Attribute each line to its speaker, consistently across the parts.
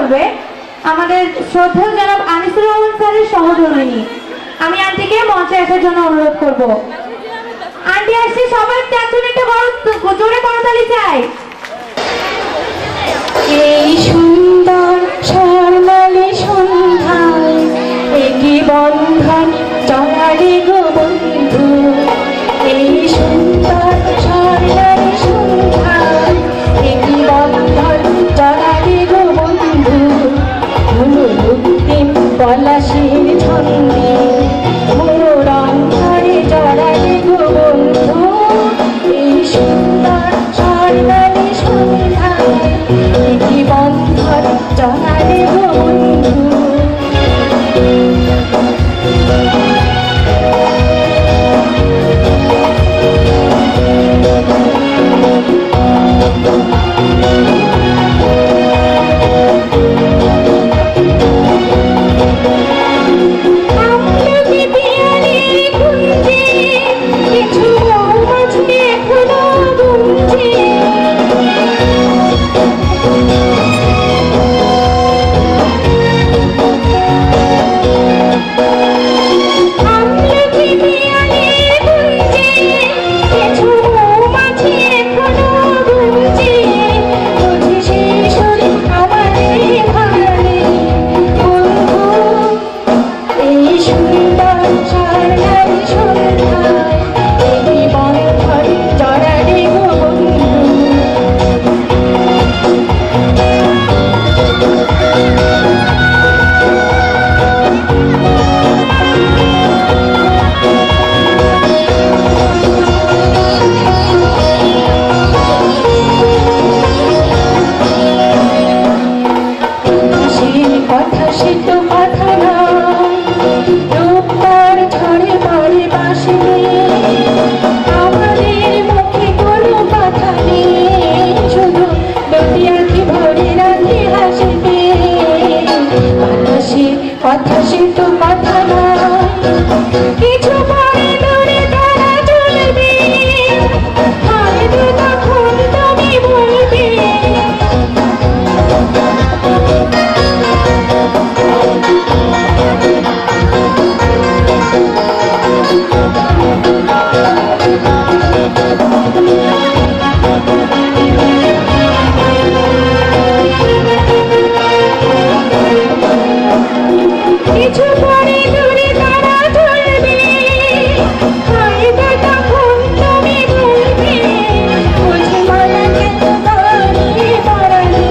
Speaker 1: করবে আমাদের শ্রদ্ধেয় জনাব আনিসুর রহমান স্যারের সহধর্মিণী। আমি আন্টিকে মঞ্চে আসার জন্য অনুরোধ করব। আন্টি আসছে, সবাই একটা জোরে করতালি চাই।
Speaker 2: এই সুন্দর স্বর্ণালী সন্ধ্যায় একই বন্ধন জড়ালে গো বন্ধু। এই সুন্দর স্বর্ণালী সন্ধ্যায় একই বন্ধন জড়ালে গো বন্ধু। রক্তিম পলাশির ছন্দে মনোরম ধরে জড়ালে গো বন্ধু। এই সুন্দর স্বর্ণালী সন্ধ্যায় একই বন্ধন জড়ালে গো বন্ধু। কথা সে তো কথা না, কিছু পরে দূরে তারা চলবে, হয়তো তখন তুমি বলবে কিছু পরে দূরে তারা চলবে, হয়তো তখন তুমি বলবে বুঝি মালা কেন বাড়ি বাড়ালে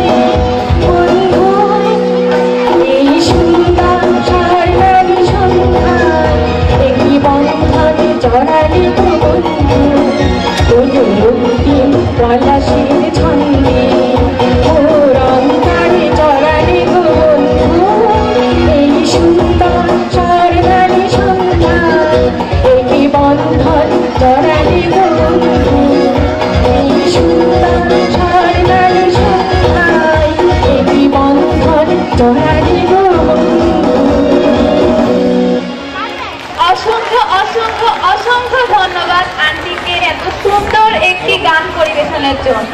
Speaker 2: বন্ধু। এই সুন্দর স্বর্ণালী সন্ধ্যায় একই বন্ধন জড়ালে গো বন্ধু। কোনো রক্তিম পলাশির ছন্দে মনোরম তারে জড়ালে গো বন্ধু। এই সুন্দর স্বর্ণালী সন্ধ্যায় একই বন্ধন জড়ালে গো বন্ধু। এই সুন্দর স্বর্ণালী সন্ধ্যায় একই বন্ধন জড়ালে গো বন্ধু।
Speaker 1: অসংখ্য অসংখ্য অসংখ্য ধন্যবাদ আন্টিকে এত সুন্দর একটি গান পরিবেশনের জন্য।